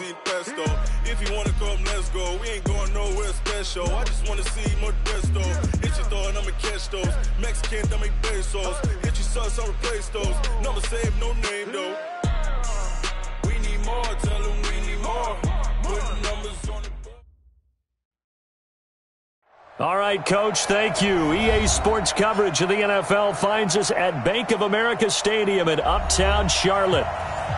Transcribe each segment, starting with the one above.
15 pesto. If you wanna come, let's go. We ain't going nowhere special. I just wanna see Modesto. Hit you throwing, I'ma catch those. Mexican, I make pesos. Hit you sus, I'll replace those. Number save, no name though. We need more, tell them we need more. Put numbers on the board. All right, Coach, thank you. EA Sports coverage of the NFL finds us at Bank of America Stadium in Uptown Charlotte.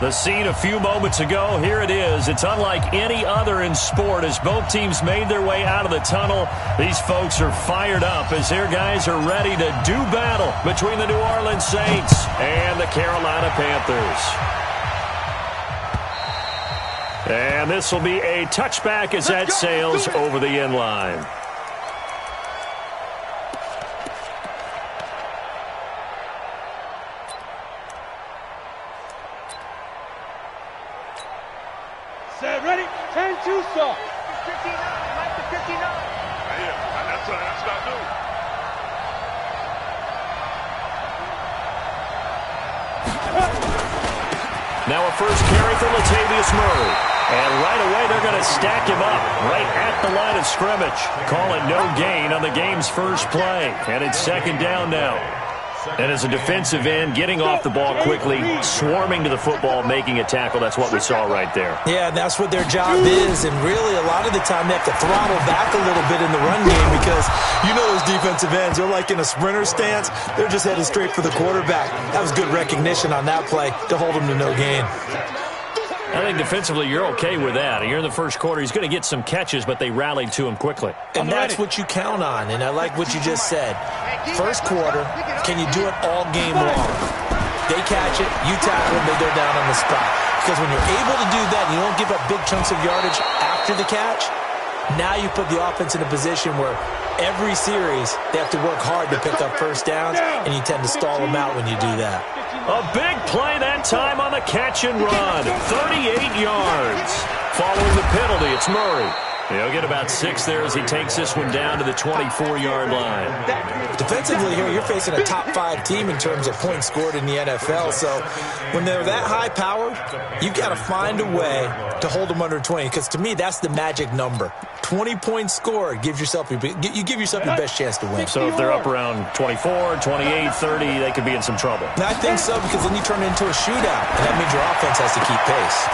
The scene a few moments ago, here it is. It's unlike any other in sport as both teams made their way out of the tunnel. These folks are fired up as their guys are ready to do battle between the New Orleans Saints and the Carolina Panthers. And this will be a touchback as that sails over the end line. Set, ready, 10-2 stop. 59, Mike to 59. Yeah, that's what I do. Now a first carry for Latavius Murray. And right away they're going to stack him up right at the line of scrimmage. Call it no gain on the game's first play. And it's second down now. And as a defensive end, getting off the ball quickly, swarming to the football, making a tackle, that's what we saw right there. Yeah, and that's what their job is. And really, a lot of the time, they have to throttle back a little bit in the run game because you know those defensive ends, they're like in a sprinter stance. They're just headed straight for the quarterback. That was good recognition on that play to hold them to no gain. I think defensively you're okay with that. You're in the first quarter. He's going to get some catches, but they rallied to him quickly. And that's what you count on, and I like what you just said. First quarter, can you do it all game long? They catch it, you tackle them, they go down on the spot. Because when you're able to do that and you don't give up big chunks of yardage after the catch, now you put the offense in a position where every series they have to work hard to pick up first downs, and you tend to stall them out when you do that. A big play that time on the catch and run. 38 yards. Following the penalty, it's Murray. He'll get about 6 there as he takes this one down to the 24-yard line. Defensively here, you're facing a top-5 team in terms of points scored in the NFL. So when they're that high-powered, you've got to find a way to hold them under 20. Because to me, that's the magic number. 20 points scored gives yourself you give yourself your best chance to win. So if they're up around 24, 28, 30, they could be in some trouble. And I think so, because then you turn it into a shootout, and that means your offense has to keep pace.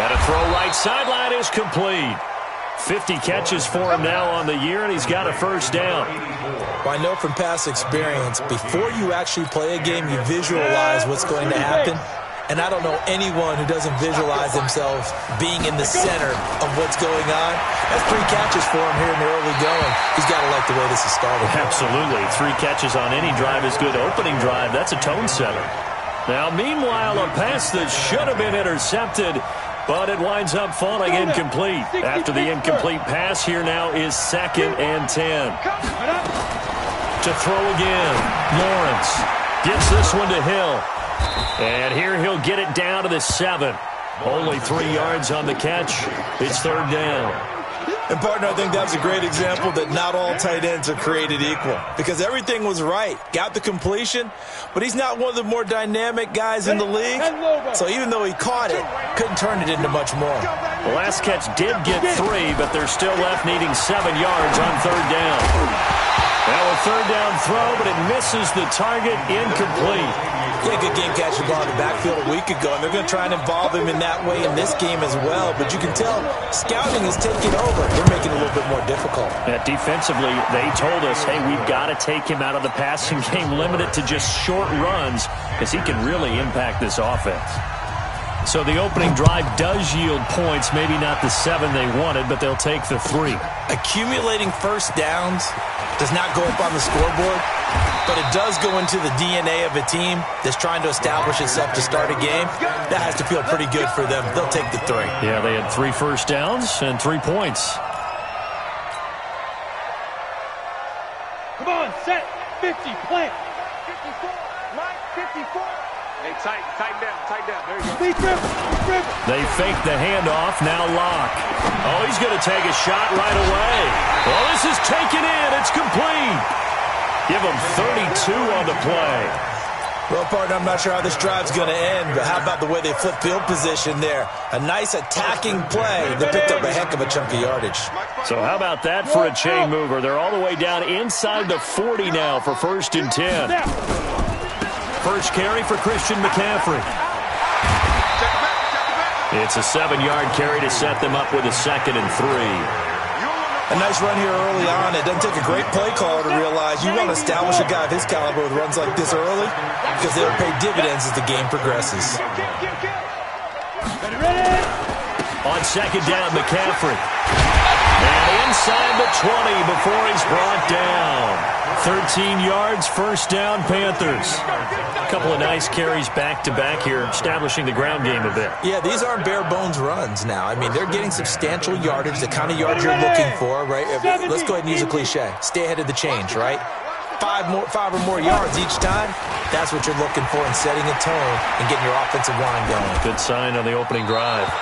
And a throw right sideline is complete. 50 catches for him now on the year, and he's got a first down. Well, I know from past experience, before you actually play a game, you visualize what's going to happen. And I don't know anyone who doesn't visualize themselves being in the center of what's going on. That's 3 catches for him here in the early going. He's got to like the way this is started. Absolutely. 3 catches on any drive is good. Opening drive, that's a tone setter. Now, meanwhile, a pass that should have been intercepted, but it winds up falling incomplete. After the incomplete pass, here now is 2nd and 10. To throw again, Lawrence gives this one to Hill. And here he'll get it down to the 7. Only 3 yards on the catch. It's 3rd down. And, partner, I think that was a great example that not all tight ends are created equal. Because everything was right. Got the completion, but he's not one of the more dynamic guys in the league. So even though he caught it, couldn't turn it into much more. The last catch did get 3, but they're still left needing 7 yards on 3rd down. Now a 3rd down throw, but it misses the target, incomplete. Yeah, good game catching ball in the backfield a week ago, and they're going to try and involve him in that way in this game as well. But you can tell scouting is taking over. They're making it a little bit more difficult. Defensively, they told us, hey, we've got to take him out of the passing game, limit it to just short runs, because he can really impact this offense. So the opening drive does yield points, maybe not the 7 they wanted, but they'll take the 3. Accumulating first downs does not go up on the scoreboard, but it does go into the DNA of a team that's trying to establish itself to start a game. That has to feel pretty good for them. They'll take the 3. Yeah, they had 3 first downs and 3 points. Come on, set, 50, plant. 54, Mike, 54. Hey, tighten down. There you go. Speed dribble. They fake the handoff, now Locke. Oh, he's going to take a shot right away. Well, this is taken in. It's complete. Give him 32 on the play. Well, partner, I'm not sure how this drive's going to end, but how about the way they flip field position there? A nice attacking play that picked up a heck of a chunk of yardage. So how about that for a chain mover? They're all the way down inside the 40 now for 1st and 10. First carry for Christian McCaffrey. It's a 7-yard carry to set them up with a 2nd and 3. A nice run here early on. It doesn't take a great play caller to realize you want to establish a guy of his caliber with runs like this early because they'll pay dividends as the game progresses. On 2nd down, McCaffrey. And inside the 20 before he's brought down. 13 yards, 1st down, Panthers. A couple of nice carries back-to-back here, establishing the ground game a bit. Yeah, these aren't bare-bones runs now. I mean, they're getting substantial yardage, the kind of yards you're looking for, right? Let's go ahead and use a cliche. Stay ahead of the change, right? 5 or more yards each time, that's what you're looking for in setting a tone and getting your offensive line going. Good sign on the opening drive.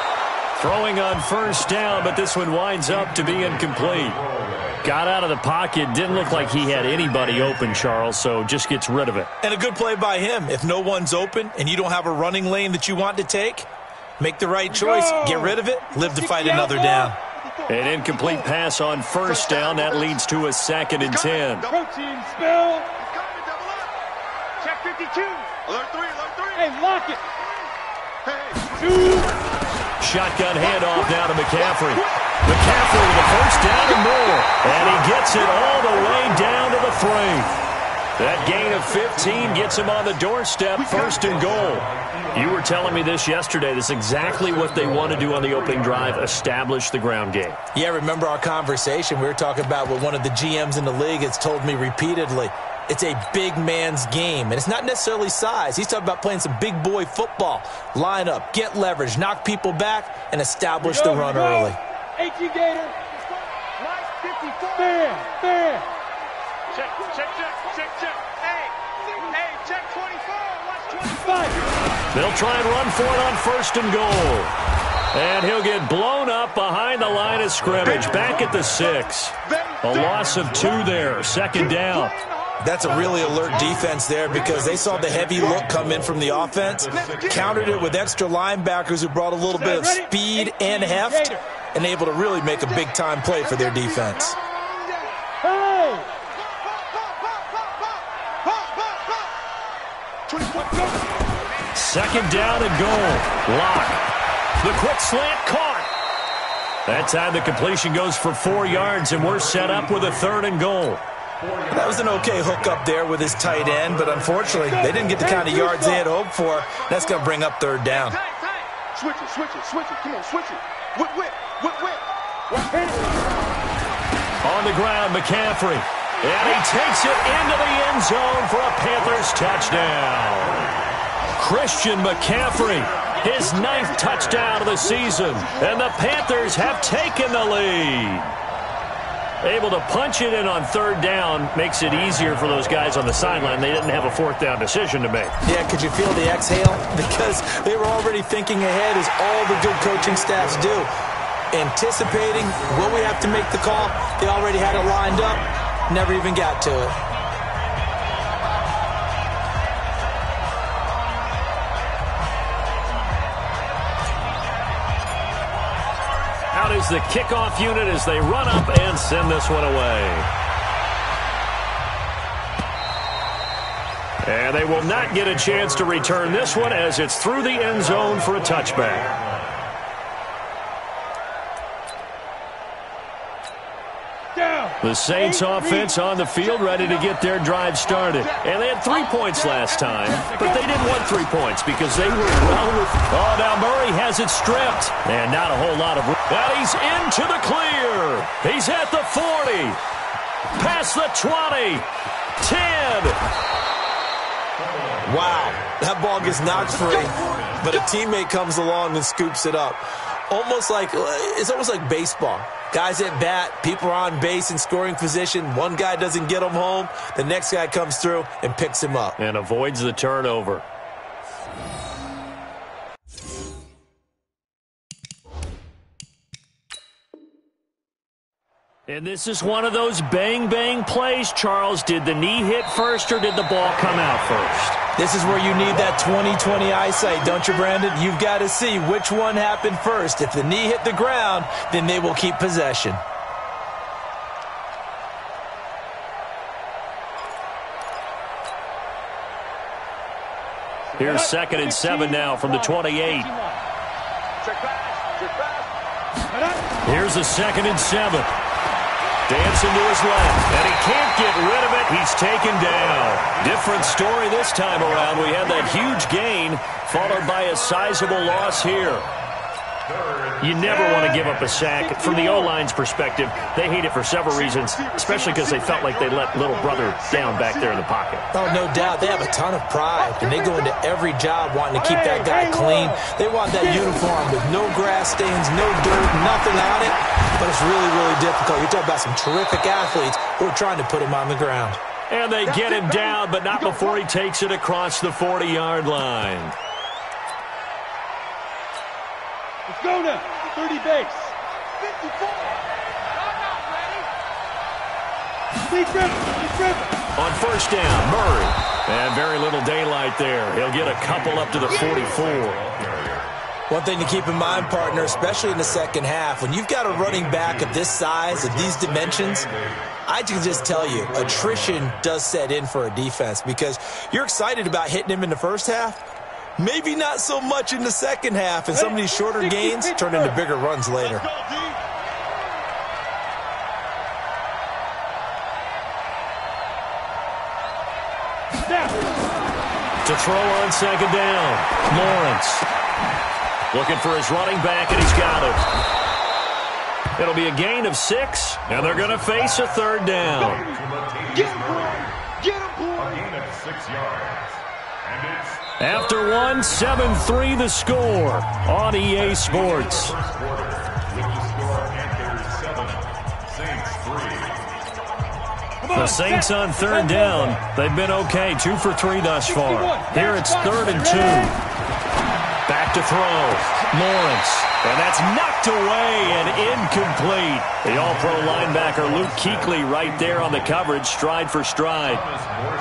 Throwing on 1st down, but this one winds up to be incomplete. Got out of the pocket, didn't look like he had anybody open, Charles, so just gets rid of it. And a good play by him. If no one's open and you don't have a running lane that you want to take, make the right choice, get rid of it, live to fight another down. An incomplete pass on 1st down. That leads to a 2nd and 10. Protein spill. Check 52. Alert 3, alert 3. Hey, lock it. Hey. 2. Shotgun handoff now to McCaffrey. McCaffrey with a 1st down and more. And he gets it all the way down to the 3. That gain of 15 gets him on the doorstep, 1st and goal. You were telling me this yesterday. This is exactly what they want to do on the opening drive, establish the ground game. Yeah, remember our conversation? We were talking about what one of the GMs in the league has told me repeatedly. It's a big man's game, and it's not necessarily size. He's talking about playing some big boy football. Line up, get leverage, knock people back, and establish the run early. 18 Gator. Mike 54. Fair. Check. Hey, check 24. Watch 5. They'll try and run for it on 1st and goal. And he'll get blown up behind the line of scrimmage, back at the 6. A loss of 2 there, 2nd down. That's a really alert defense there because they saw the heavy look come in from the offense, countered it with extra linebackers who brought a little bit of speed and heft, and able to really make a big-time play for their defense. Hey. 2nd down and goal. Lock. The quick slant caught. That time the completion goes for 4 yards, and we're set up with a 3rd and goal. That was an okay hook up there with his tight end, but unfortunately, they didn't get the kind of yards they had hoped for. That's going to bring up 3rd down. Switch it. Come on, switch it. Whip. On the ground, McCaffrey. And he takes it into the end zone for a Panthers touchdown. Christian McCaffrey, his 9th touchdown of the season. And the Panthers have taken the lead. Able to punch it in on 3rd down makes it easier for those guys on the sideline. They didn't have a 4th down decision to make. Yeah, could you feel the exhale? Because they were already thinking ahead, as all the good coaching staffs do. Anticipating, will we have to make the call? They already had it lined up, never even got to it. Out is the kickoff unit as they run up and send this one away. And they will not get a chance to return this one as it's through the end zone for a touchback. The Saints offense on the field ready to get their drive started. And they had 3 points last time, but they didn't want 3 points because they were well with... Oh, now Murray has it stripped. And not a whole lot of... And he's into the clear. He's at the 40. Past the 20. 10. Wow, that ball gets knocked free, but a teammate comes along and scoops it up. It's almost like baseball. Guys at bat, people are on base in scoring position. One guy doesn't get him home. The next guy comes through and picks him up. And avoids the turnover. And this is one of those bang-bang plays, Charles. Did the knee hit first or did the ball come out first? This is where you need that 20/20 eyesight, don't you, Brandon? You've got to see which one happened first. If the knee hit the ground, then they will keep possession. Here's 2nd and 7 now from the 28. Here's a 2nd and 7. Dancing to his left, and he can't get rid of it. He's taken down. Different story this time around. We had that huge gain, followed by a sizable loss here. You never want to give up a sack. From the O-line's perspective, they hate it for several reasons, especially because they felt like they let little brother down back there in the pocket. Oh, no doubt. They have a ton of pride, and they go into every job wanting to keep that guy clean. They want that uniform with no grass stains, no dirt, nothing on it. But it's really, really difficult. You're talking about some terrific athletes who are trying to put him on the ground. And they get him down, but not before he takes it across the 40-yard line. Let's go now. 30 base. 54. On first down, Murray. And very little daylight there. He'll get a couple up to the 44. One thing to keep in mind, partner, especially in the second half, when you've got a running back of this size, of these dimensions, I can just tell you, attrition does set in for a defense because you're excited about hitting him in the first half. Maybe not so much in the second half, and some of these shorter gains turn into bigger runs later. To throw on second down, Lawrence. Looking for his running back, and he's got it. It'll be a gain of 6, and they're going to face a 3rd down. Get him, boy. Get him, boy. A gain of 6 yards. And it's After 1, 7-3 the score on EA Sports. first quarter. With the score, Panthers 7, Saints 3. The Saints on 3rd down. They've been okay, 2 for 3 thus far. Here it's 3rd and 2. Back to throw. Lawrence. And that's knocked away and incomplete. The all-pro linebacker Luke Kuechly right there on the coverage, stride for stride.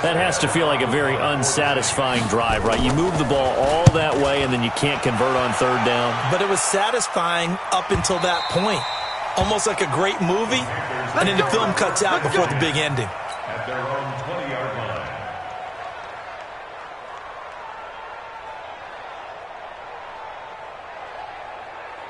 That has to feel like a very unsatisfying drive, right? You move the ball all that way and then you can't convert on 3rd down. But it was satisfying up until that point. Almost like a great movie, and then the film cuts out before the big ending. At their own 20-yard line.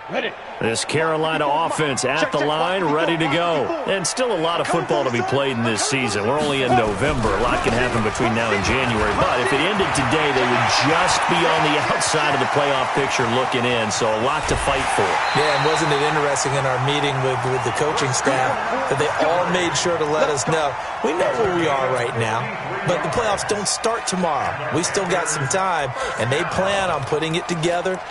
Ready. This Carolina offense at the line, ready to go. And still a lot of football to be played in this season. We're only in November. A lot can happen between now and January. But if it ended today, they would just be on the outside of the playoff picture looking in. So a lot to fight for. Yeah, and wasn't it interesting in our meeting with the coaching staff that they all made sure to let us know, we know where we are right now, but the playoffs don't start tomorrow. We still got some time, and they plan on putting it together,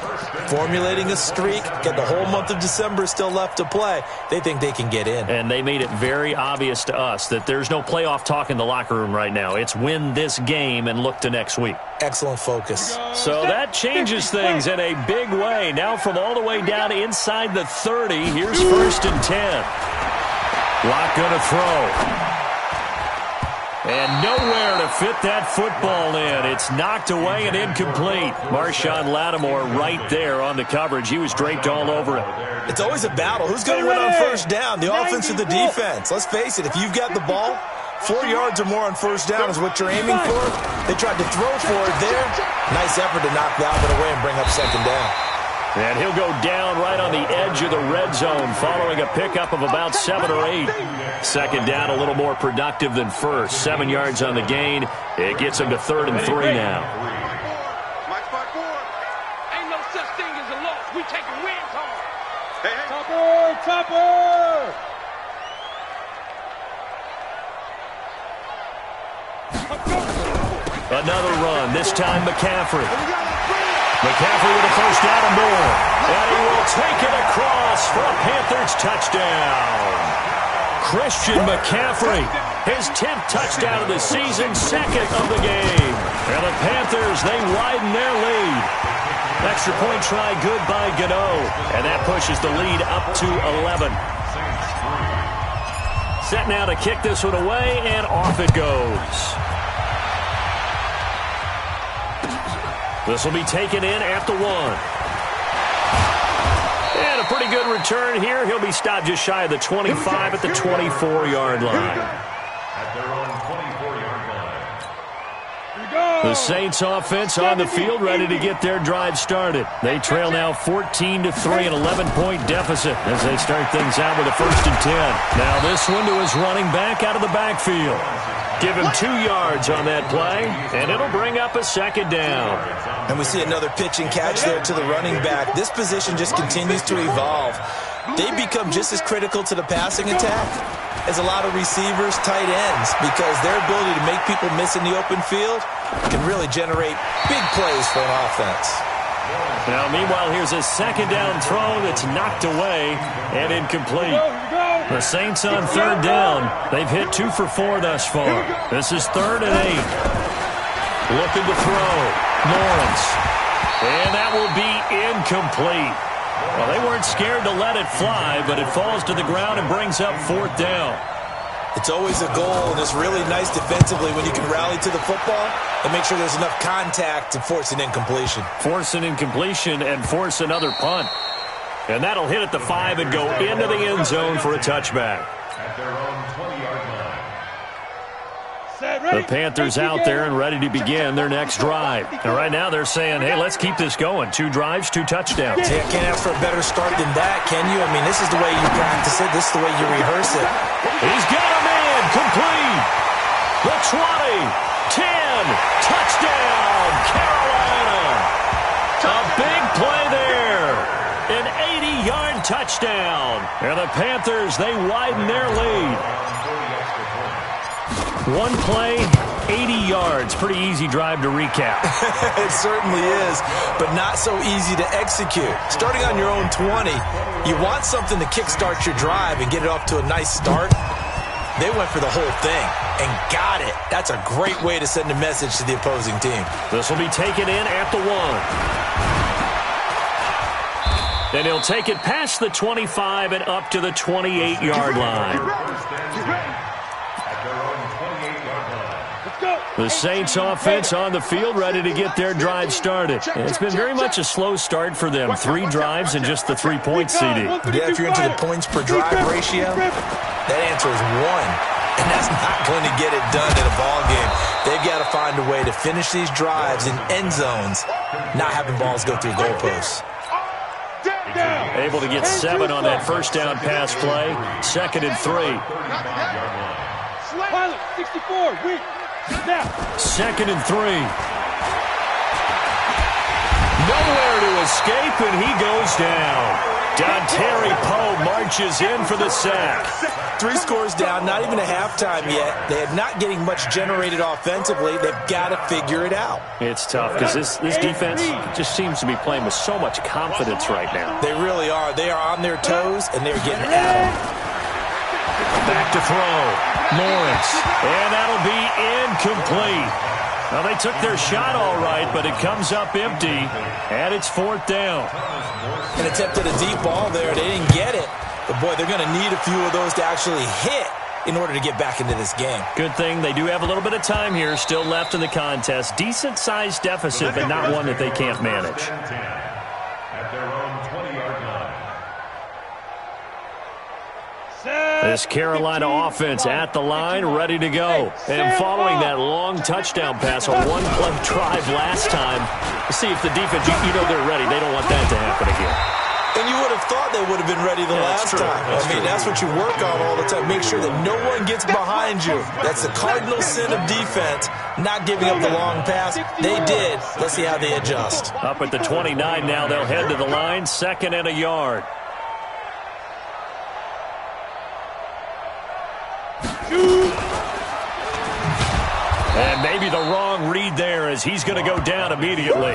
formulating a streak, get the whole month of December still left to play. They think they can get in. And they made it very obvious to us that there's no playoff talk in the locker room right now. It's win this game and look to next week. Excellent focus. So that changes things in a big way. Now from all the way down inside the 30, here's 1st and 10. Locke going to throw. And nowhere to fit that football in. It's knocked away and incomplete. Marshawn Lattimore right there on the coverage. He was draped all over it. It's always a battle. Who's going to win on 1st down, the offense or the defense? Let's face it, if you've got the ball, 4 yards or more on 1st down is what you're aiming for. They tried to throw for it there. Nice effort to knock Galvin away and bring up 2nd down. And he'll go down right on the edge of the red zone following a pickup of about 7 or 8. 2nd down a little more productive than 1st. 7 yards on the gain. It gets him to 3rd and 3 now. My spot 4. Ain't no such thing as a loss. We taking wins home. Hey. Topper! Another run, this time McCaffrey. McCaffrey with a 1st down and more. And he will take it across for a Panthers touchdown. Christian McCaffrey, his 10th touchdown of the season, 2nd of the game. And the Panthers, they widen their lead. Extra point try good by Gano. And that pushes the lead up to 11. Set now to kick this one away, and off it goes. This will be taken in at the 1. And a pretty good return here. He'll be stopped just shy of the 25 at the 24-yard line. At their own 24-yard line. The Saints offense on the field, ready to get their drive started. They trail now 14-3, an 11-point deficit as they start things out with a 1st and 10. Now this one to his running back out of the backfield. Give him 2 yards on that play, and it'll bring up a 2nd down. And we see another pitch and catch there to the running back. This position just continues to evolve. They become just as critical to the passing attack as a lot of receivers, tight ends, because their ability to make people miss in the open field can really generate big plays for an offense. Now, meanwhile, here's a 2nd down throw that's knocked away and incomplete. The Saints on 3rd down. They've hit 2 for 4 thus far. This is 3rd and 8. Looking to throw. Lawrence. And that will be incomplete. Well, they weren't scared to let it fly, but it falls to the ground and brings up 4th down. It's always a goal, and it's really nice defensively when you can rally to the football and make sure there's enough contact to force an incompletion. Force an incompletion and force another punt. And that'll hit at the 5 and go into the end zone for a touchback. At their own 20-yard line. The Panthers out there and ready to begin their next drive. And right now they're saying, hey, let's keep this going. 2 drives, 2 touchdowns. Yeah, can't ask for a better start than that, can you? I mean, this is the way you practice it. This is the way you rehearse it. He's got a man complete. The 20, 10, touchdown, Carolina. A big play there. An 80-yard touchdown. And the Panthers, they widen their lead. 1 play, 80 yards. Pretty easy drive to recap. It certainly is, but not so easy to execute. Starting on your own 20, you want something to kickstart your drive and get it off to a nice start. They went for the whole thing and got it. That's a great way to send a message to the opposing team. This will be taken in at the 1. And he'll take it past the 25 and up to the 28-yard line. The Saints offense on the field ready to get their drive started. And it's been very much a slow start for them. 3 drives and just the 3-point CD. Yeah, if you're into the points per drive ratio, that answer is 1. And that's not going to get it done in a ball game. They've got to find a way to finish these drives in end zones, not having balls go through goalposts. Able to get 7 on that 1st down pass play. 2nd and 3. Pilot, 64, weak. Snap. 2nd and 3. Nowhere to escape, and he goes down. Dontari Poe marches in for the sack. 3 scores down, not even a halftime yet. They are not getting much generated offensively. They've got to figure it out. It's tough because this defense just seems to be playing with so much confidence right now. They really are. They are on their toes, and they're getting at them. Back to throw. Lawrence. And that'll be incomplete. Well, they took their shot all right, but it comes up empty, and it's 4th down. An attempt at a deep ball there. They didn't get it. But, boy, they're going to need a few of those to actually hit in order to get back into this game. Good thing they do have a little bit of time here still left in the contest. Decent-sized deficit, but not one that they can't manage. At their own 20-yard line. This Carolina offense at the line, ready to go. And following that long touchdown pass, a 1-play drive last time, see if the defense, you know they're ready. They don't want that to happen again. And you would have thought they would have been ready the last time. That's what you work on all the time. Make sure that no one gets behind you. That's the cardinal sin of defense, not giving up the long pass. They did. Let's see how they adjust. Up at the 29 now, they'll head to the line, 2nd and a yard. And maybe the wrong read there as he's going to go down immediately.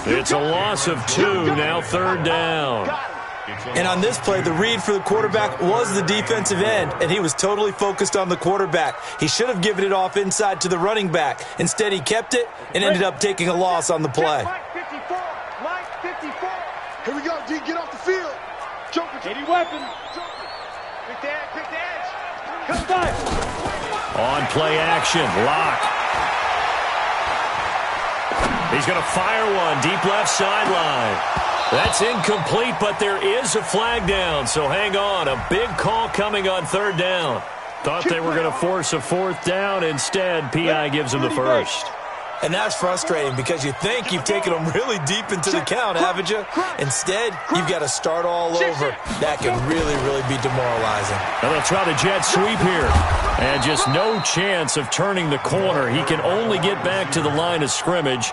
It's a loss of 2, now 3rd down. And on this play, the read for the quarterback was the defensive end, and he was totally focused on the quarterback. He should have given it off inside to the running back. Instead, he kept it and ended up taking a loss on the play. Mike 54. Here we go, D. Get off the field. Choke it. 80 weapon. Pick the edge. On play action, Locke. He's going to fire one deep left sideline. That's incomplete, but there is a flag down, so hang on. A big call coming on third down. Thought they were going to force a fourth down. Instead, PI gives them the first. And that's frustrating because you think you've taken them really deep into the count, haven't you? Instead, you've got to start all over. That can really, really be demoralizing. And they'll try the jet sweep here. And just no chance of turning the corner. He can only get back to the line of scrimmage.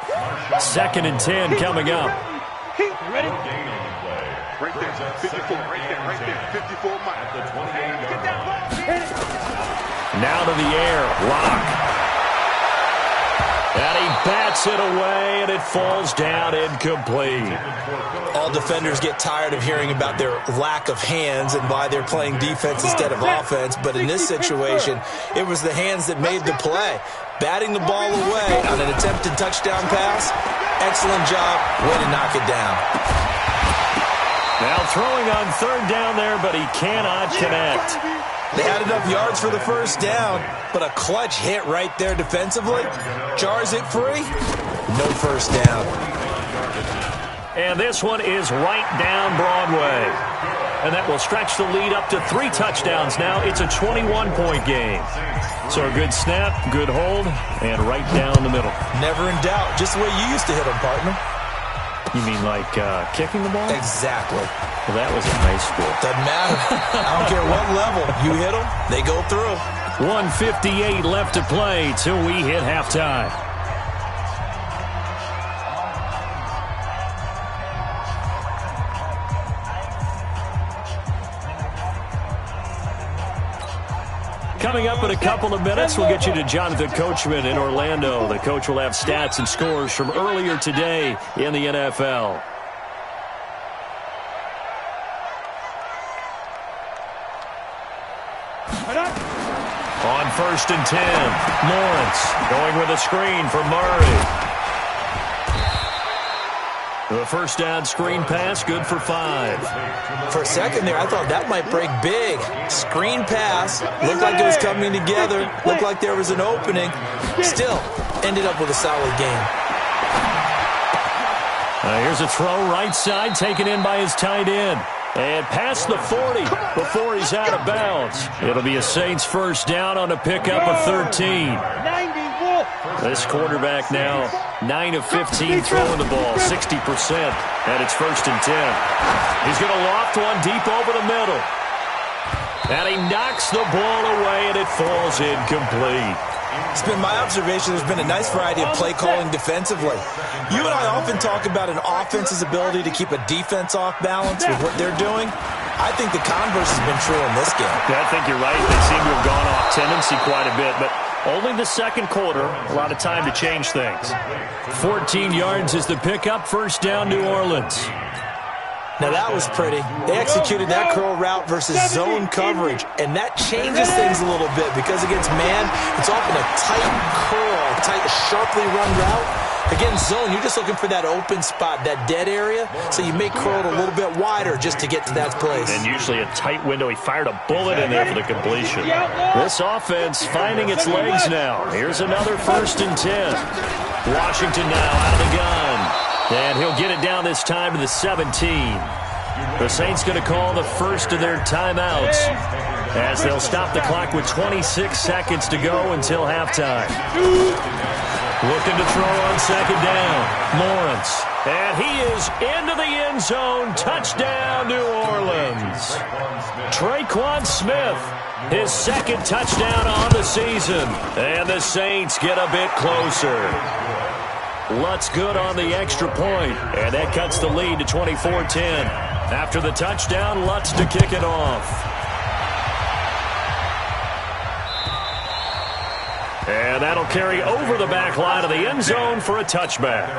2nd and 10 coming up. Ready? Right there, 54. Right there, 54 miles. Now to the air, Locke. And he bats it away, and it falls down incomplete. All defenders get tired of hearing about their lack of hands and why they're playing defense instead of offense. But in this situation, it was the hands that made the play. Batting the ball away on an attempted touchdown pass. Excellent job. Way to knock it down. Now throwing on third down there, but he cannot connect. They had enough yards for the first down, but a clutch hit right there defensively. Jars it free. No first down. And this one is right down Broadway. And that will stretch the lead up to 3 touchdowns now. It's a 21-point game. So a good snap, good hold, and right down the middle. Never in doubt. Just the way you used to hit them, partner. You mean like kicking the ball? Exactly. Well, that was in high school. Doesn't matter. I don't care what level. You hit them, they go through. 1:58 left to play till we hit halftime. Coming up in a couple of minutes, we'll get you to Jonathan Coachman in Orlando. The coach will have stats and scores from earlier today in the NFL. On 1st and 10, Lawrence going with a screen for Murray. The first down screen pass, good for 5. For a second there, I thought that might break big. Screen pass, looked like it was coming together, looked like there was an opening. Still, ended up with a solid game. Here's a throw right side, taken in by his tight end. And past the 40 before he's out of bounds. It'll be a Saints first down on a pickup of 13. This quarterback now 9 of 15 throwing the ball, 60%. And it's 1st and 10. He's going to loft one deep over the middle. And he knocks the ball away, and it falls incomplete. It's been my observation there's been a nice variety of play calling defensively. You and I often talk about an offense's ability to keep a defense off balance with what they're doing. I think the converse has been true in this game. Yeah, I think you're right. They seem to have gone off tendency quite a bit, but only the second quarter, a lot of time to change things. 14 yards is the pickup, first down New Orleans. Now that was pretty. They executed that curl route versus zone coverage, and that changes things a little bit because against man, it's often a tight curl, tight, sharply run route. Against zone, you're just looking for that open spot, that dead area, so you may curl it a little bit wider just to get to that place. And usually a tight window. He fired a bullet in there for the completion. This offense finding its legs now. Here's another 1st and 10. Washington now out of the gun. And he'll get it down this time to the 17. The Saints going to call the first of their timeouts as they'll stop the clock with 26 seconds to go until halftime. Looking to throw on 2nd down. Lawrence. And he is into the end zone. Touchdown, New Orleans. Traquan Smith, his 2nd touchdown on the season. And the Saints get a bit closer. Lutz good on the extra point, and that cuts the lead to 24-10. After the touchdown, Lutz to kick it off. And that'll carry over the back line of the end zone for a touchback.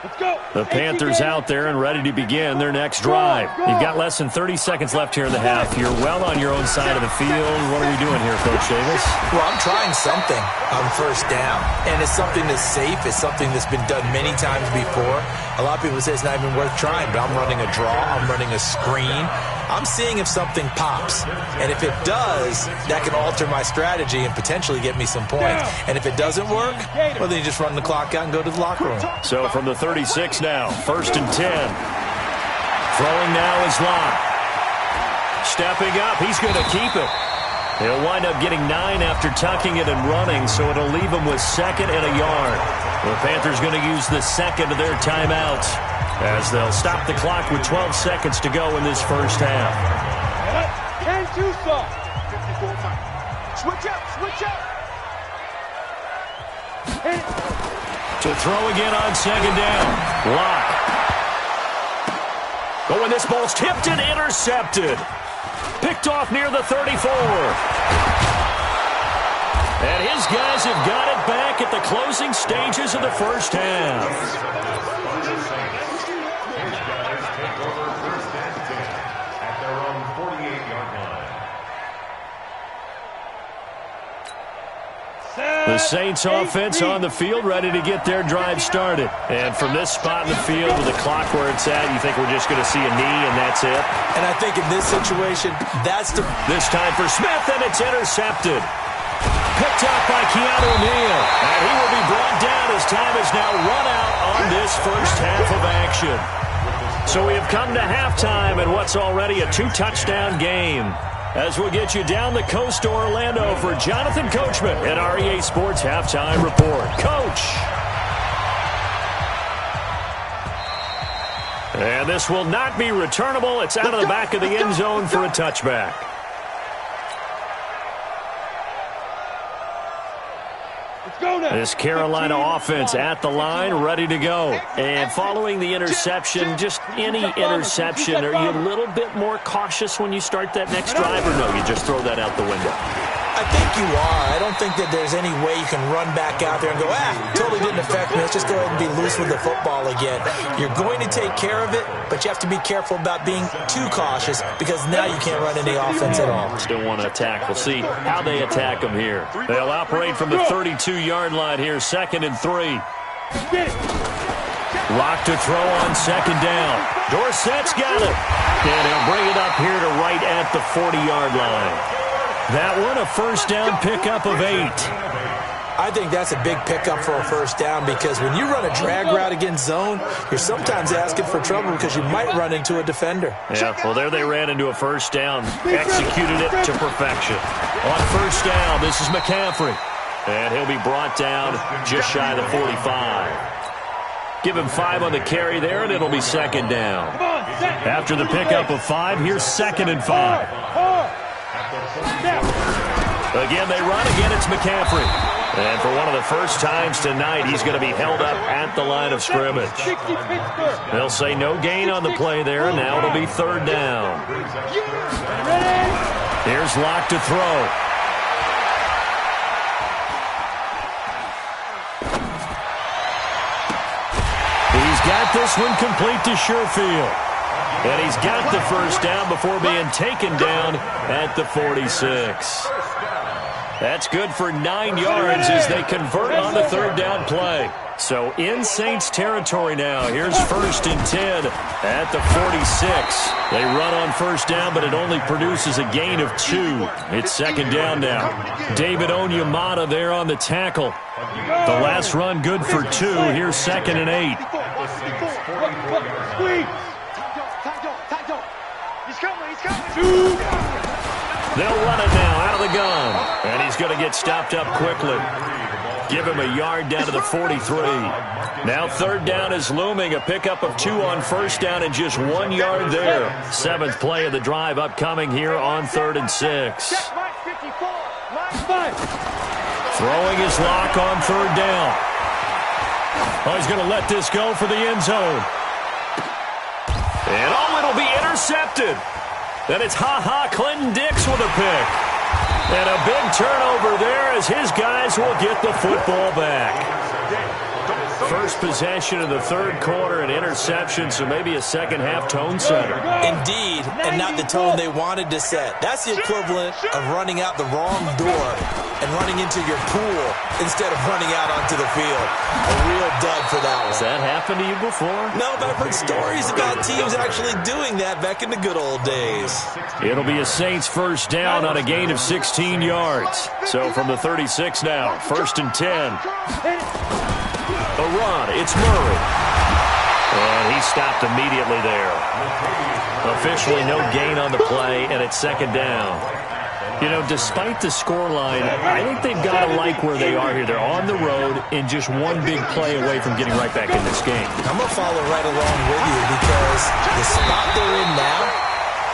The Panthers out there and ready to begin their next drive. You've got less than 30 seconds left here in the half. You're well on your own side of the field. What are we doing here, Coach Davis? Well, I'm trying something on first down, and it's something that's safe. It's something that's been done many times before. A lot of people say it's not even worth trying, but I'm running a draw. I'm running a screen. I'm seeing if something pops, and if it does, that can alter my strategy and potentially get me some points. And if it doesn't work, well, then you just run the clock out and go to the locker room. So from the 36 now, 1st and 10. Throwing now is Locke. Stepping up, he's going to keep it. He'll wind up getting 9 after tucking it and running, so it'll leave him with 2nd and a yard. The Panthers going to use the 2nd of their timeouts as they'll stop the clock with 12 seconds to go in this first half. And Tucson. Switch up, switch up. To throw again on 2nd down. Locke. Oh, and this ball's tipped and intercepted. Picked off near the 34. And his guys have got it back at the closing stages of the first half. The Saints offense on the field, ready to get their drive started. And from this spot in the field with the clock where it's at, you think we're just going to see a knee and that's it? And I think in this situation, that's the... This time for Smith, and it's intercepted. Picked up by Keanu Neal. And he will be brought down as time is now run out on this first half of action. So we have come to halftime in what's already a 2-touchdown game. As we'll get you down the coast to Orlando for Jonathan Coachman at our EA Sports Halftime Report. Coach! And this will not be returnable. It's out of the back of the end zone for a touchback. This Carolina offense at the line, ready to go. And following the interception, just any interception, are you a little bit more cautious when you start that next drive, or no, you just throw that out the window? I think you are. I don't think that there's any way you can run back out there and go, totally didn't affect me. Let's just go ahead and be loose with the football again. You're going to take care of it, but you have to be careful about being too cautious because now you can't run any offense at all. Still want to attack. We'll see how they attack them here. They'll operate from the 32-yard line here, 2nd and 3. Lock to throw on 2nd down. Dorsett's got it. And he'll bring it up here to right at the 40-yard line. That one, a first down pickup of 8. I think that's a big pickup for a first down because when you run a drag route against zone, you're sometimes asking for trouble because you might run into a defender. Yeah, well, there they ran into a first down. Executed it to perfection. On first down, this is McCaffrey. And he'll be brought down just shy of the 45. Give him 5 on the carry there, and it'll be 2nd down. After the pickup of 5, here's 2nd and 5. Again, they run. Again, it's McCaffrey. And for one of the first times tonight, he's going to be held up at the line of scrimmage. They'll say no gain on the play there. Now it'll be 3rd down. Here's Locke to throw. He's got this one complete to Sherfield. And he's got the first down before being taken down at the 46. That's good for 9 yards as they convert on the 3rd down play. So in Saints territory now. Here's 1st and 10 at the 46. They run on first down, but it only produces a gain of 2. It's 2nd down now. David Onyemata there on the tackle. The last run good for 2. Here's 2nd and 8. They'll run it now out of the gun. And he's going to get stopped up quickly. Give him a yard down to the 43. Now 3rd down is looming. A pickup of 2 on first down and just 1 yard there. 7th play of the drive upcoming here on 3rd and 6. Throwing his Lock on 3rd down. Oh, he's going to let this go for the end zone. And it'll be intercepted. Then it's Clinton Dix with a pick. And a big turnover there as his guys will get the football back. first possession of the third quarter, an interception, so maybe a second-half tone setter. Indeed, and not the tone they wanted to set. That's the equivalent of running out the wrong door and running into your pool instead of running out onto the field. A real dud for that one. Has that happened to you before? No, but I've heard stories about teams actually doing that back in the good old days. It'll be a Saints first down on a gain of 16 yards. So from the 36 now, 1st and 10. A run, it's Murray. And he stopped immediately there. Officially no gain on the play, and it's 2nd down. You know, despite the scoreline, I think they've got to like where they are here. They're on the road and just one big play away from getting right back in this game. I'm going to follow right along with you because the spot they're in now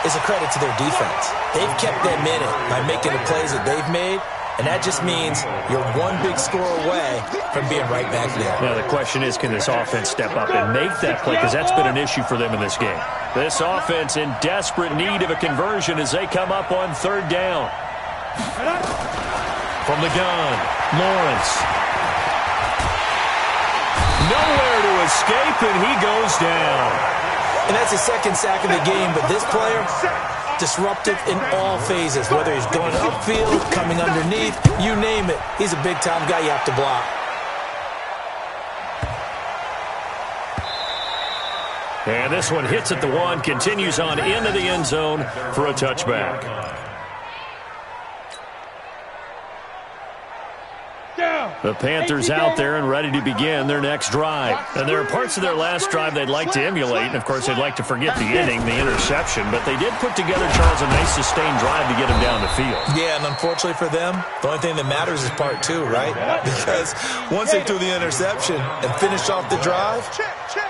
is a credit to their defense. They've kept them in it by making the plays that they've made, and that just means you're one big score away from being right back there. Now, the question is, can this offense step up and make that play? Because that's been an issue for them in this game. This offense in desperate need of a conversion as they come up on 3rd down. From the gun, Lawrence. Nowhere to escape, and he goes down. And that's his 2nd sack of the game, but this player, disruptive in all phases, whether he's going upfield, coming underneath, you name it. He's a big-time guy you have to block. And this one hits at the 1, continues on into the end zone for a touchback. The Panthers out there and ready to begin their next drive. And there are parts of their last drive they'd like to emulate. And, of course, they'd like to forget the ending, the interception. But they did put together, Charles, a nice sustained drive to get him down the field. Yeah, and unfortunately for them, the only thing that matters is part 2, right? Because once they threw the interception and finished off the drive,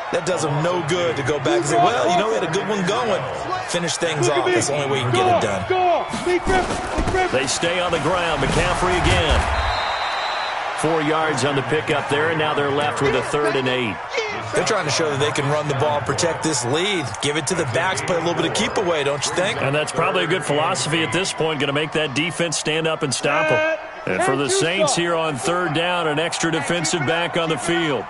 that does them no good to go back and say, well, you know, we had a good one going. Finish things off. That's the only way you can get it done. They stay on the ground. McCaffrey again. 4 yards on the pickup there, and now they're left with a 3rd and 8. They're trying to show that they can run the ball, protect this lead, give it to the backs, play a little bit of keep away, don't you think? And that's probably a good philosophy at this point, going to make that defense stand up and stop them. And for the Saints here on 3rd down, an extra defensive back on the field.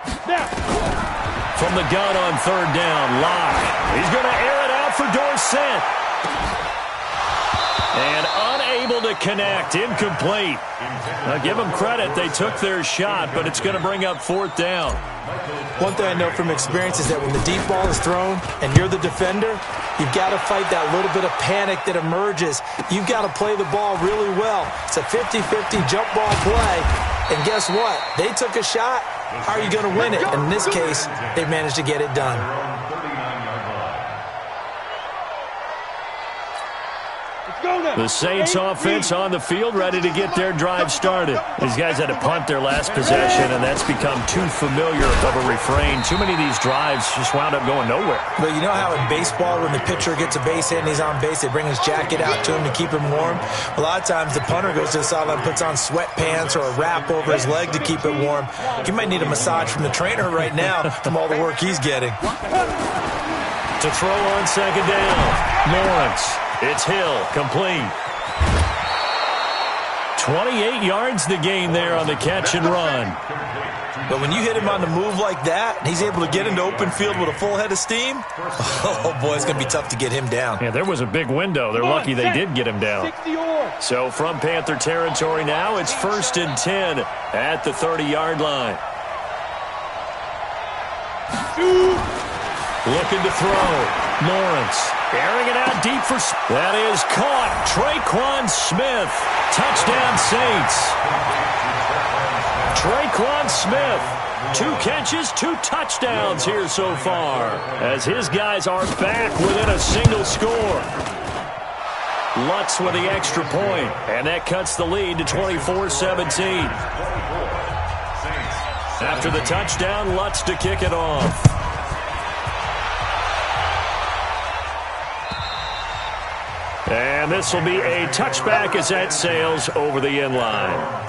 From the gun on 3rd down, Locke. He's going to air it out for Dorsett. And unable to connect, incomplete. Now give them credit, they took their shot, but it's going to bring up 4th down. One thing I know from experience is that when the deep ball is thrown and you're the defender, you've got to fight that little bit of panic that emerges. You've got to play the ball really well. It's a 50-50 jump ball play, and guess what? They took a shot. How are you going to win it? And in this case, they managed to get it done. The Saints offense on the field, ready to get their drive started. These guys had to punt their last possession, and that's become too familiar of a refrain. Too many of these drives just wound up going nowhere. But you know how in baseball, when the pitcher gets a base hit and he's on base, they bring his jacket out to him to keep him warm? A lot of times the punter goes to the sideline, puts on sweatpants or a wrap over his leg to keep it warm. He might need a massage from the trainer right now from all the work he's getting. To throw on 2nd down, Lawrence. It's Hill, complete. 28 yards the gain there on the catch and run. But when you hit him on the move like that, and he's able to get into open field with a full head of steam, oh, boy, it's going to be tough to get him down. Yeah, there was a big window. They're lucky they did get him down. So from Panther territory now, it's 1st and 10 at the 30-yard line. Looking to throw. Lawrence airing it out deep for... That is caught. Traquan Smith. Touchdown, Saints. Traquan Smith. 2 catches, 2 touchdowns here so far, as his guys are back within a single score. Lutz with the extra point, and that cuts the lead to 24-17. After the touchdown, Lutz to kick it off. And this will be a touchback as that sails over the end line.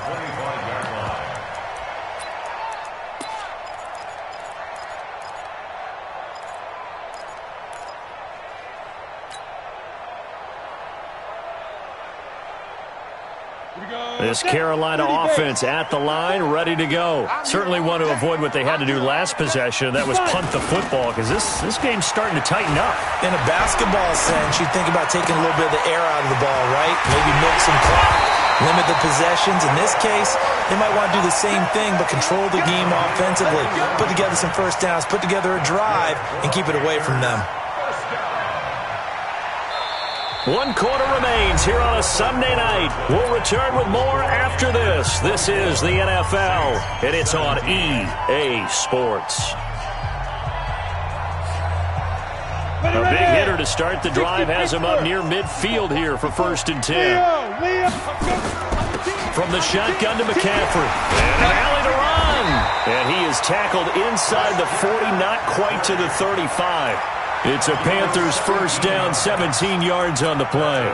This Carolina offense at the line, ready to go. Certainly want to avoid what they had to do last possession. That was punt the football, because this game's starting to tighten up. In a basketball sense, you think about taking a little bit of the air out of the ball, right? Maybe milk some clock, limit the possessions. In this case, they might want to do the same thing, but control the game offensively. Put together some first downs, put together a drive, and keep it away from them. 1 quarter remains here on a Sunday night. We'll return with more after this. This is the NFL, and it's on EA Sports. A big hitter to start the drive has him up near midfield here for 1st and 10. From the shotgun to McCaffrey. And an alley to run. And he is tackled inside the 40, not quite to the 35. It's a Panthers first down, 17 yards on the play.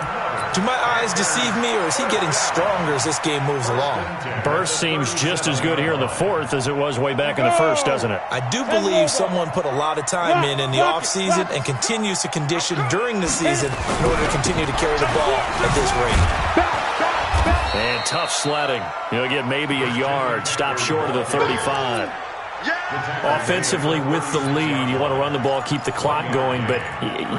Do my eyes deceive me, or is he getting stronger as this game moves along? Burst seems just as good here in the 4th as it was way back in the 1st, doesn't it? I do believe someone put a lot of time in the offseason and continues to condition during the season in order to continue to carry the ball at this rate. And tough sledding. He'll get maybe a yard, stop short of the 35. Offensively with the lead, you want to run the ball, keep the clock going, but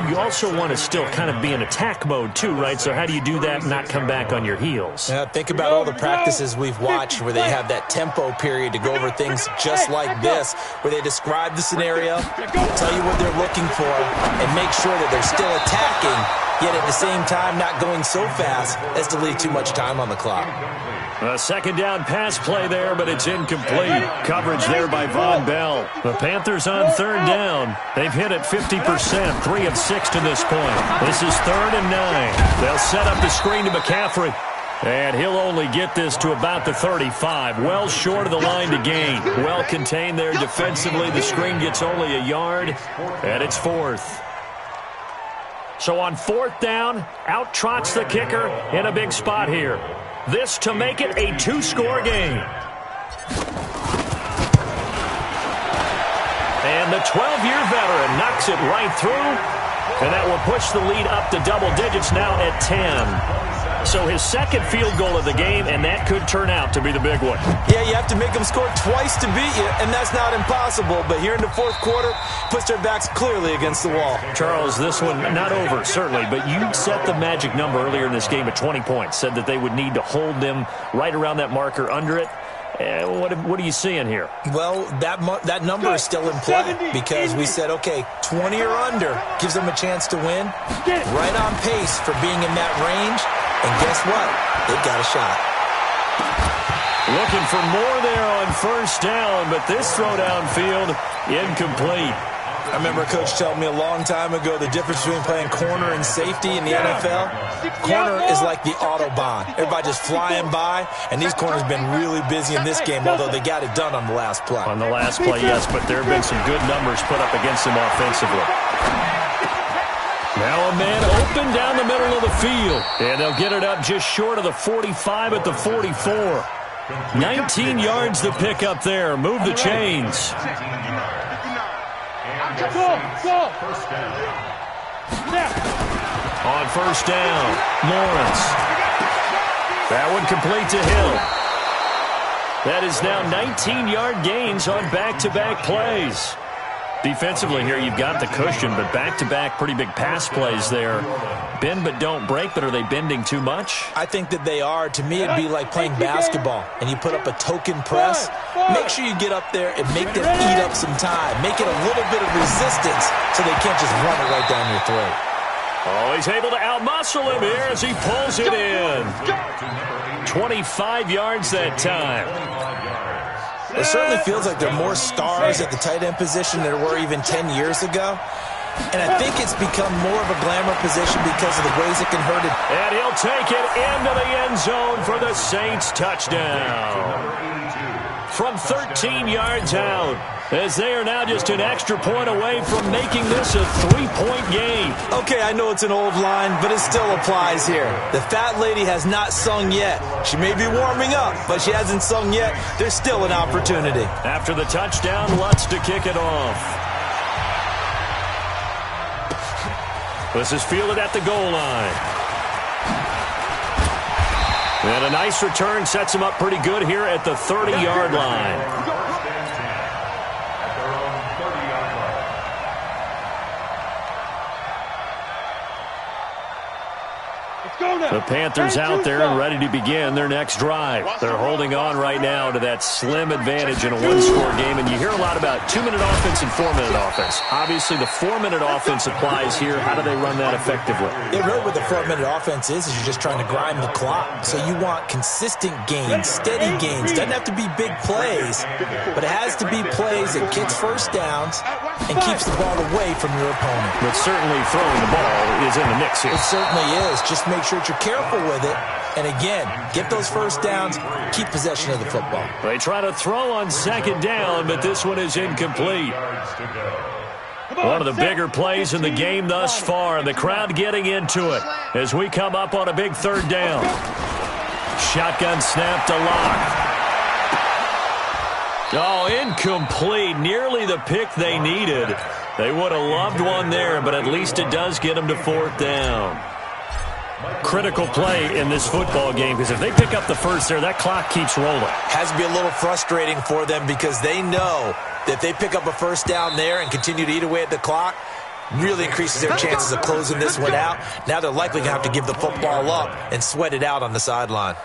you also want to still kind of be in attack mode too, right? So how do you do that and not come back on your heels? Yeah, think about all the practices we've watched where they have that tempo period to go over things just like this, where they describe the scenario, tell you what they're looking for, and make sure that they're still attacking, yet at the same time not going so fast as to leave too much time on the clock. A 2nd down pass play there, but it's incomplete. Coverage there by Von Bell. The Panthers on 3rd down. They've hit it 50%, 3 of 6 to this point. This is 3rd and 9. They'll set up the screen to McCaffrey. And he'll only get this to about the 35. Well short of the line to gain. Well contained there defensively. The screen gets only a yard, and it's 4th. So on 4th down, out trots the kicker in a big spot here. This to make it a 2-score game. And the 12-year veteran knocks it right through. And that will push the lead up to double digits now at 10. So his 2nd field goal of the game, and that could turn out to be the big one. Yeah, you have to make them score twice to beat you, and that's not impossible. But here in the 4th quarter, puts their backs clearly against the wall. Charles, this one not over, certainly, but you set the magic number earlier in this game at 20 points. Said that they would need to hold them right around that marker under it. What are you seeing here? Well, that number is still in play because we said, okay, 20 or under gives them a chance to win. Right on pace for being in that range. And guess what? They've got a shot. Looking for more there on 1st down, but this throw downfield, incomplete. I remember a coach telling me a long time ago the difference between playing corner and safety in the NFL. Corner is like the Autobahn. Everybody just flying by, and these corners have been really busy in this game, although they got it done on the last play. On the last play, yes, but there have been some good numbers put up against them offensively. Now a man open down the middle of the field, and they'll get it up just short of the 45 at the 44. 19 yards to pick up there. Move the chains. On 1st down, Lawrence. That one complete to Hill. That is now 19-yard gains on back-to-back plays. Defensively here, you've got the cushion, but back-to-back pretty big pass plays there. Bend but don't break, but are they bending too much? I think that they are. To me, it'd be like playing basketball, and you put up a token press. Make sure you get up there and make them eat up some time. Make it a little bit of resistance so they can't just run it right down your throat. Oh, he's able to outmuscle him here as he pulls it in. 25 yards that time. It certainly feels like there are more stars at the tight end position than there were even 10 years ago. And I think it's become more of a glamour position because of the ways it can hurt it. And he'll take it into the end zone for the Saints touchdown. From 13 yards out, as they are now just an extra point away from making this a 3-point game. Okay, I know it's an old line, but it still applies here. The fat lady has not sung yet. She may be warming up, but she hasn't sung yet. There's still an opportunity. After the touchdown, Lutz to kick it off. This is fielded at the goal line. And a nice return sets him up pretty good here at the 30-yard line. The Panthers out there and ready to begin their next drive. They're holding on right now to that slim advantage in a one-score game. And you hear a lot about 2-minute offense and 4-minute offense. Obviously, the 4-minute offense applies here. How do they run that effectively? Yeah, really what the 4-minute offense is you're just trying to grind the clock. So you want consistent gains, steady gains. Doesn't have to be big plays, but it has to be plays that gets first downs and keeps the ball away from your opponent. But certainly throwing the ball is in the mix here. It certainly is. Just make sure that you're careful with it. And again, get those first downs, keep possession of the football. They try to throw on second down, but this one is incomplete. One of the bigger plays in the game thus far, and the crowd getting into it as we come up on a big third down. Shotgun snap to Locke. Oh, incomplete. Nearly the pick they needed. They would have loved one there, but at least it does get them to fourth down. Critical play in this football game, because if they pick up the first there, that clock keeps rolling. Has to be a little frustrating for them because they know that if they pick up a first down there and continue to eat away at the clock, really increases their chances of closing this one out. Now they're likely going to have to give the football up and sweat it out on the sideline.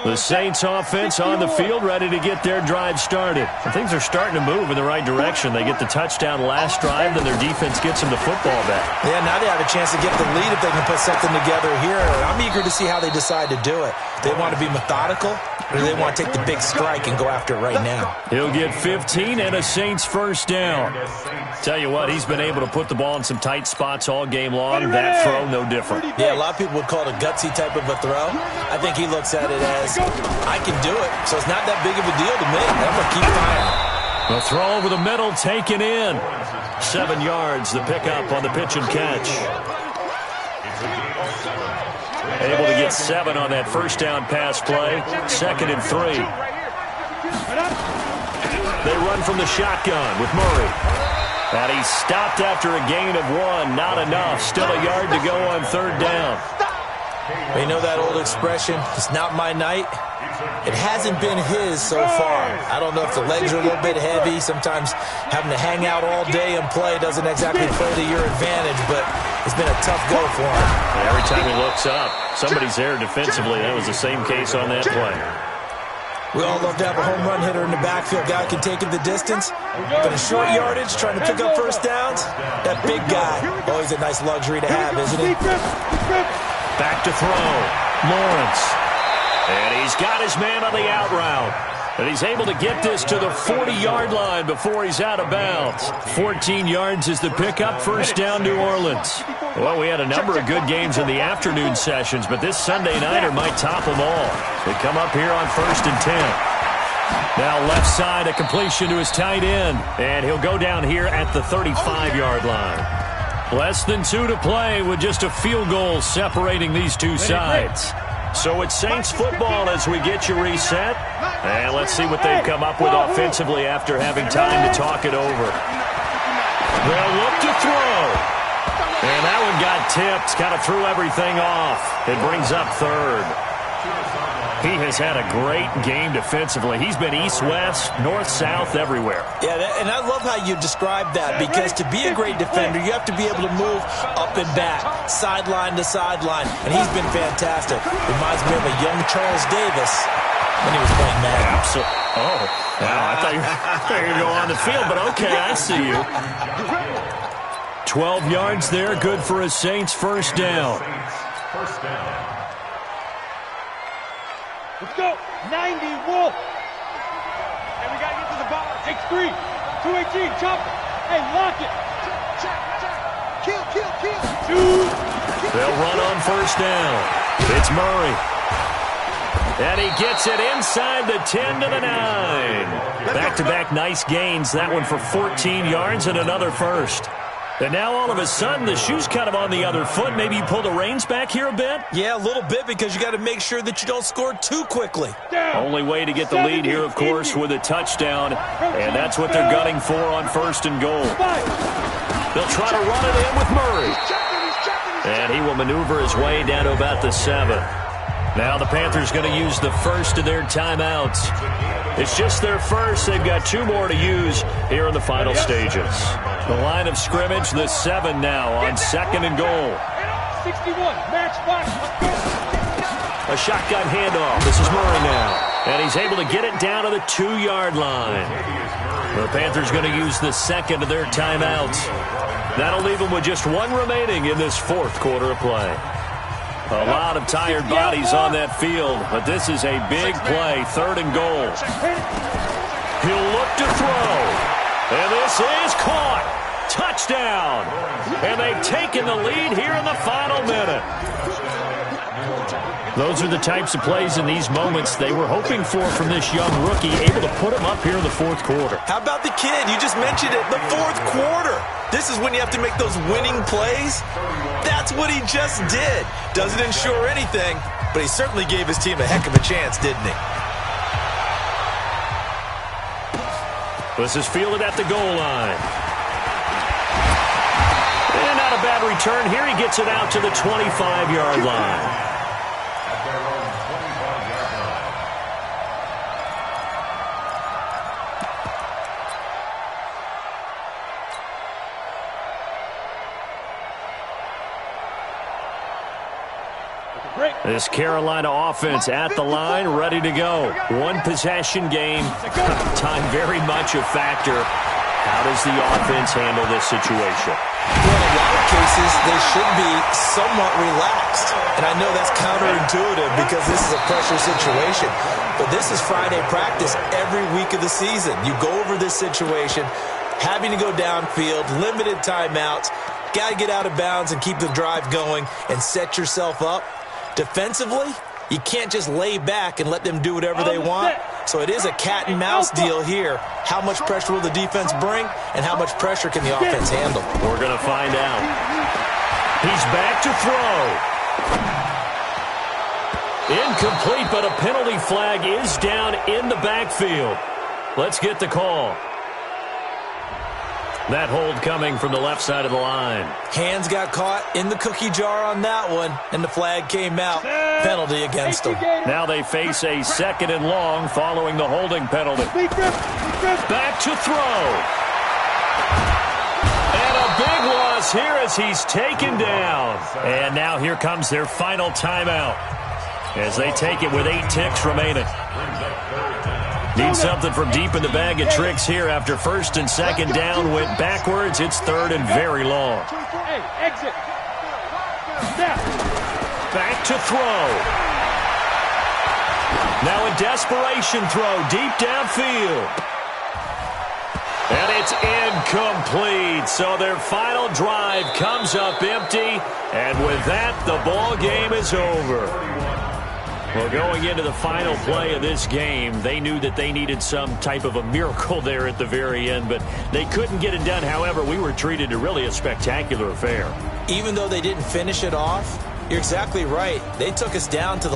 The Saints offense on the field, ready to get their drive started. And things are starting to move in the right direction. They get the touchdown last drive, then their defense gets them the football back. Yeah, now they have a chance to get the lead if they can put something together here. I'm eager to see how they decide to do it. They want to be methodical, or do they want to take the big strike and go after it right now? He'll get 15 and a Saints first down. Tell you what, he's been able to put the ball in some tight spots all game long. That throw, no different. Yeah, a lot of people would call it a gutsy type of a throw. I think he looks at it as, I can do it, so it's not that big of a deal to me. I'm going to keep firing. The throw over the middle, taken in. 7 yards, the pickup on the pitch and catch. Able to get 7 on that first down pass play. 2nd and 3. They run from the shotgun with Murray. And he's stopped after a gain of 1. Not enough. Still a yard to go on third down. You know that old expression, it's not my night? It hasn't been his so far. I don't know if the legs are a little bit heavy. Sometimes having to hang out all day and play doesn't exactly play to your advantage, but it's been a tough go for him. Every time he looks up, somebody's there defensively. That was the same case on that play. We all love to have a home run hitter in the backfield. Guy can take it the distance. But in short yardage, trying to pick up first downs, that big guy, always a nice luxury to have, isn't he? Back to throw. Lawrence. And he's got his man on the out route. And he's able to get this to the 40-yard line before he's out of bounds. 14 yards is the pickup. First down, New Orleans. Well, we had a number of good games in the afternoon sessions, but this Sunday nighter might top them all. They come up here on 1st and 10. Now left side, a completion to his tight end. And he'll go down here at the 35-yard line. Less than 2 to play with just a field goal separating these two sides. So it's Saints football as we get you reset. And let's see what they've come up with offensively after having time to talk it over. They'll look to throw. And that one got tipped, kind of threw everything off. It brings up third. He has had a great game defensively. He's been east-west, north-south, everywhere. Yeah, and I love how you describe that, because to be a great defender, you have to be able to move up and back, sideline to sideline, and he's been fantastic. Reminds me of a young Charles Davis when he was playing Madden. Absolutely. Oh, wow, I thought you were going to go on the field, but okay, I see you. 12 yards there, good for a Saints first down. Let's go. 90, Wolf. And we got to get to the ball. X3. 218, chop it. Hey, lock it. Kill. They'll run on first down. It's Murray. And he gets it inside the 10 to the 9. Back-to-back nice gains. That one for 14 yards and another first. And now all of a sudden the shoe's kind of on the other foot. Maybe you pull the reins back here a bit? Yeah, a little bit, because you got to make sure that you don't score too quickly. Only way to get the lead here, of course, with a touchdown. And that's what they're gunning for on 1st and goal. They'll try to run it in with Murray. And he will maneuver his way down to about the 7. Now the Panthers going to use the first of their timeouts. It's just their first. They've got 2 more to use here in the final stages. The line of scrimmage, the 7 now on 2nd and goal. 61, match box. A shotgun handoff. This is Murray now. And he's able to get it down to the 2-yard line. The Panthers going to use the second of their timeouts. That'll leave them with just 1 remaining in this 4th quarter of play. A lot of tired bodies on that field, but this is a big play, 3rd and goal. He'll look to throw. And this is caught. Touchdown. And they've taken the lead here in the final minute. Those are the types of plays in these moments they were hoping for from this young rookie, able to put him up here in the 4th quarter. How about the kid? You just mentioned it, the 4th quarter. This is when you have to make those winning plays. That's what he just did. Doesn't ensure anything, but he certainly gave his team a heck of a chance, didn't he? This is fielded at the goal line. And not a bad return here. He gets it out to the 25-yard line. This Carolina offense at the line, ready to go. 1 possession game. Time very much a factor. How does the offense handle this situation? Well, in a lot of cases, they should be somewhat relaxed. And I know that's counterintuitive because this is a pressure situation. But this is Friday practice every week of the season. You go over this situation, having to go downfield, limited timeouts, got to get out of bounds and keep the drive going and set yourself up. Defensively, you can't just lay back and let them do whatever they want. So it is a cat and mouse deal here. How much pressure will the defense bring, and how much pressure can the offense handle? We're going to find out. He's back to throw. Incomplete, but a penalty flag is down in the backfield. Let's get the call. That hold coming from the left side of the line. Hands got caught in the cookie jar on that one, and the flag came out. Penalty against them. Now they face a 2nd and long following the holding penalty. Back to throw. And a big loss here as he's taken down. And now here comes their final timeout as they take it with 8 ticks remaining. Need something from deep in the bag of tricks here after 1st and 2nd down. Went backwards. It's 3rd and very long. Exit. Back to throw. Now a desperation throw deep downfield. And it's incomplete. So their final drive comes up empty. And with that, the ball game is over. Well, going into the final play of this game, they knew that they needed some type of a miracle there at the very end, but they couldn't get it done. However, we were treated to really a spectacular affair. Even though they didn't finish it off, you're exactly right. They took us down to the